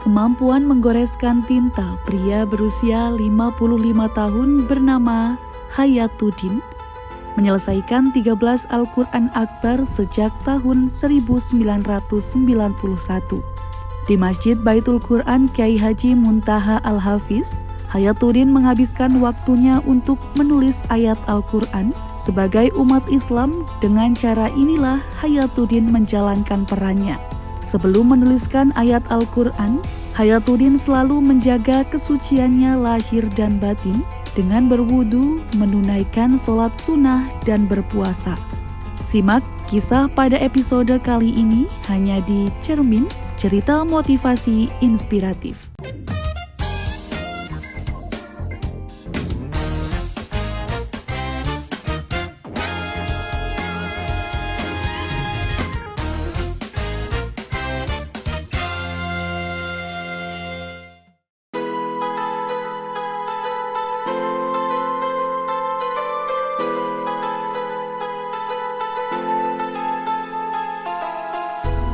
kemampuan menggoreskan tinta pria berusia 55 tahun bernama Hayatuddin menyelesaikan 13 Al-Quran Akbar sejak tahun 1991. Di Masjid Baitul Quran Kyai Haji Muntaha Al-Hafiz, Hayatuddin menghabiskan waktunya untuk menulis ayat Al-Quran. Sebagai umat Islam, dengan cara inilah Hayatuddin menjalankan perannya. Sebelum menuliskan ayat Al-Quran, Hayatuddin selalu menjaga kesuciannya lahir dan batin dengan berwudu, menunaikan sholat sunnah, dan berpuasa. Simak kisah pada episode kali ini hanya di Cermin, cerita motivasi inspiratif.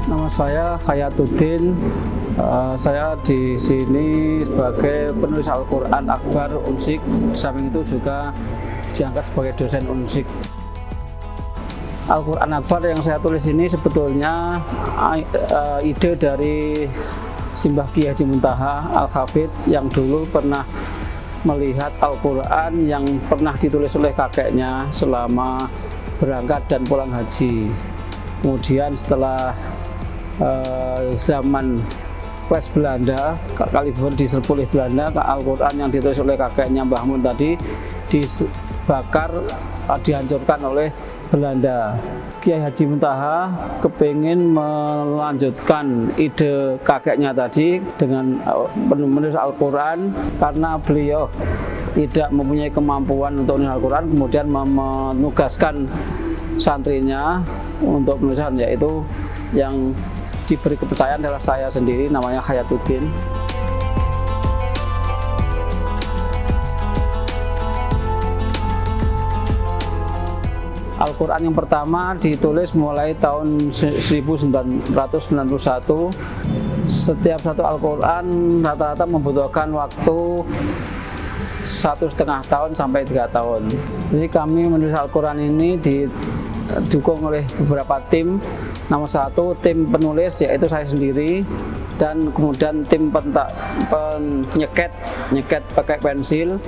Nama saya Hayatuddin. Saya di sini sebagai penulis Al-Quran Akbar Unsik. Di samping itu juga diangkat sebagai dosen Unsik. Al-Quran Akbar yang saya tulis ini sebetulnya ide dari Simbah Kyai Haji Muntaha Al-Hafidz yang dulu pernah melihat Al-Quran yang pernah ditulis oleh kakeknya selama berangkat dan pulang haji. Kemudian setelah zaman West Belanda, kali diserbu oleh Belanda, Al-Quran yang ditulis oleh kakeknya Mbah Mun tadi dibakar, dihancurkan oleh Belanda. Kyai Haji Muntaha kepingin melanjutkan ide kakeknya tadi dengan menulis Al-Quran karena beliau tidak mempunyai kemampuan untuk menulis Al-Quran, kemudian menugaskan santrinya untuk penulisan, yaitu yang diberi kepercayaan adalah saya sendiri, namanya Hayatuddin. Al-Quran yang pertama ditulis mulai tahun 1991. Setiap satu Al-Quran rata-rata membutuhkan waktu 1,5 tahun sampai 3 tahun. Jadi kami menulis Al-Quran ini didukung oleh beberapa tim. Nomor 1 tim penulis, yaitu saya sendiri, dan kemudian tim penyeket pakai pensil.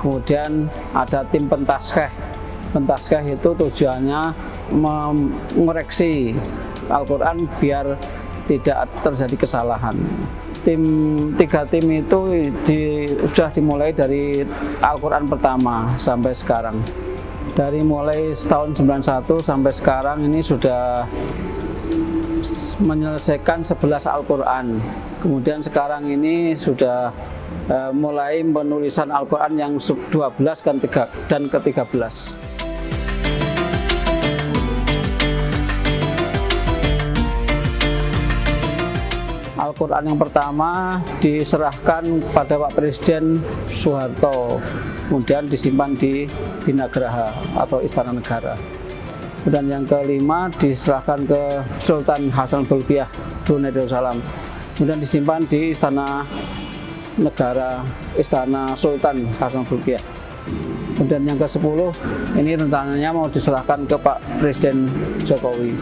Kemudian ada tim pentaskeh. Pentaskeh itu tujuannya mengoreksi Al-Quran biar tidak terjadi kesalahan. 3 tim itu sudah dimulai dari Al-Quran pertama sampai sekarang. Dari mulai tahun 91 sampai sekarang ini sudah menyelesaikan 11 Al-Quran. Kemudian sekarang ini sudah mulai penulisan Al-Quran yang 12 dan ke-13. Al-Quran yang pertama diserahkan pada Pak Presiden Soeharto, kemudian disimpan di Binagraha atau Istana Negara. Dan yang kelima diserahkan ke Sultan Hasan Bolkiah Brunei Darussalam, kemudian disimpan di Istana Negara, Istana Sultan Hasan Bolkiah. Kemudian yang ke-10 ini rencananya mau diserahkan ke Pak Presiden Jokowi.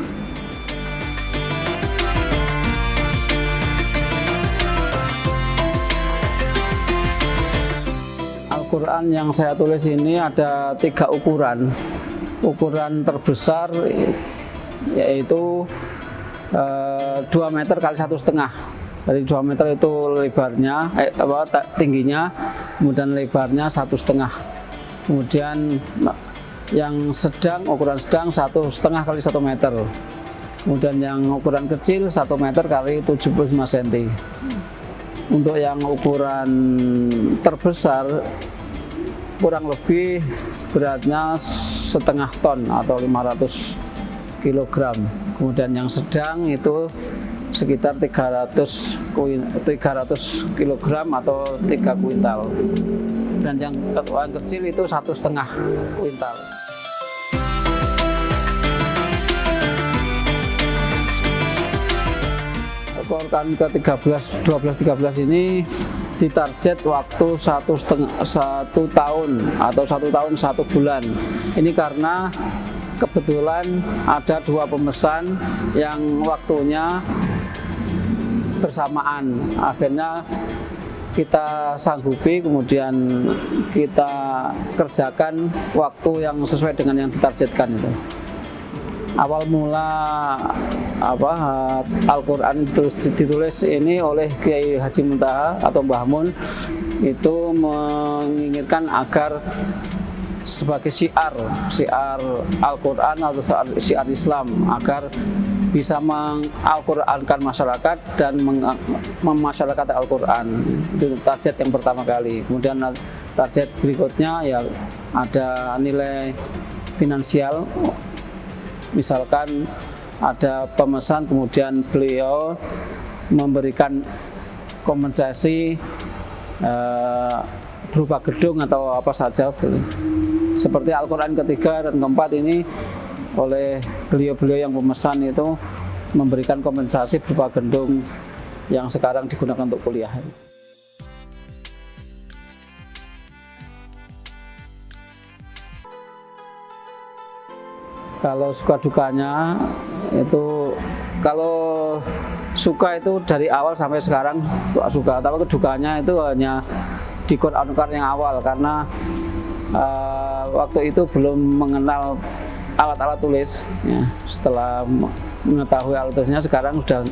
Al-Quran yang saya tulis ini ada 3 ukuran. Ukuran terbesar yaitu 2 meter kali 1,5. Jadi 2 meter itu lebarnya, tingginya, kemudian lebarnya 1,5. Kemudian yang sedang, ukuran sedang 1,5 kali 1 meter. Kemudian yang ukuran kecil 1 meter kali 75 cm. Untuk yang ukuran terbesar kurang lebih beratnya 0,5 ton atau 500 kg. Kemudian yang sedang itu sekitar 300 kg atau 3 kuintal. Dan yang kecil itu 1,5 kuintal. Al-Quran ke-13, 12, 13 ini ditarget waktu 1 tahun atau 1 tahun 1 bulan. Ini karena kebetulan ada 2 pemesan yang waktunya bersamaan. Akhirnya kita sanggupi, kemudian kita kerjakan waktu yang sesuai dengan yang ditargetkan itu. Awal mula Al-Quran ditulis ini oleh Kiai Haji Muntaha atau Mbah Mun, itu menginginkan agar sebagai syiar Al-Quran atau syiar Islam, agar bisa meng-Al-Qurankan masyarakat dan memasyarakatkan Al-Quran. Itu target yang pertama kali. Kemudian target berikutnya ya ada nilai finansial. Misalkan ada pemesan, kemudian beliau memberikan kompensasi berupa gedung atau apa saja. Seperti Al-Quran ketiga dan keempat ini, oleh beliau-beliau yang pemesan itu memberikan kompensasi berupa gedung yang sekarang digunakan untuk kuliah. Kalau suka dukanya itu, kalau suka itu dari awal sampai sekarang suka, tapi dukanya itu hanya di Quran yang awal, karena waktu itu belum mengenal alat-alat tulis ya. Setelah mengetahui alat tulisnya sekarang sudah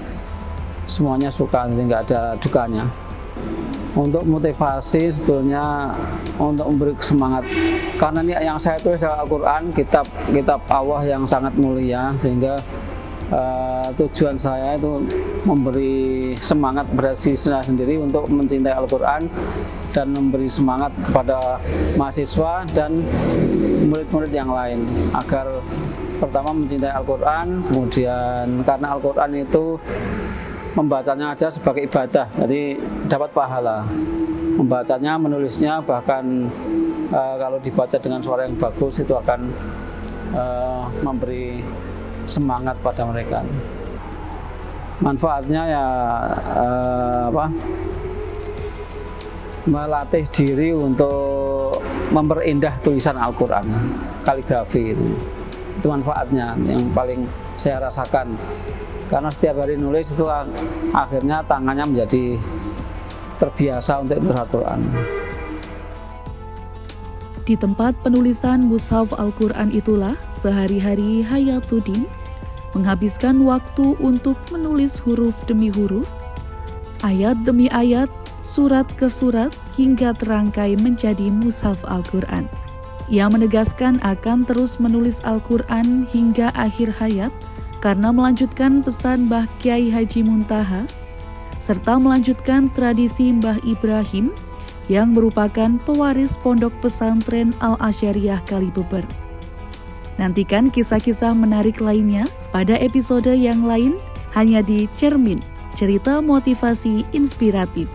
semuanya suka, jadi nggak ada dukanya. Untuk motivasi sebetulnya untuk memberi semangat, karena ini yang saya tulis adalah Al-Quran, kitab Allah yang sangat mulia, sehingga tujuan saya itu memberi semangat pada diri saya sendiri untuk mencintai Al-Quran dan memberi semangat kepada mahasiswa dan murid-murid yang lain agar pertama mencintai Al-Quran, kemudian karena Al-Quran itu membacanya aja sebagai ibadah, jadi dapat pahala. Membacanya, menulisnya, bahkan kalau dibaca dengan suara yang bagus itu akan memberi semangat pada mereka. Manfaatnya ya melatih diri untuk memperindah tulisan Al-Quran, kaligrafi itu manfaatnya yang paling saya rasakan. Karena setiap hari nulis itu akhirnya tangannya menjadi terbiasa untuk nulis Al-Quran. Di tempat penulisan mushaf Al-Quran itulah sehari-hari Hayatuddin menghabiskan waktu untuk menulis huruf demi huruf, ayat demi ayat, surat ke surat hingga terangkai menjadi mushaf Al-Quran. Ia menegaskan akan terus menulis Al-Quran hingga akhir hayat karena melanjutkan pesan Mbah Kiai Haji Muntaha serta melanjutkan tradisi Mbah Ibrahim yang merupakan pewaris pondok pesantren Al-Asyariah Kalibeber. Nantikan kisah-kisah menarik lainnya pada episode yang lain hanya di Cermin, cerita motivasi inspiratif.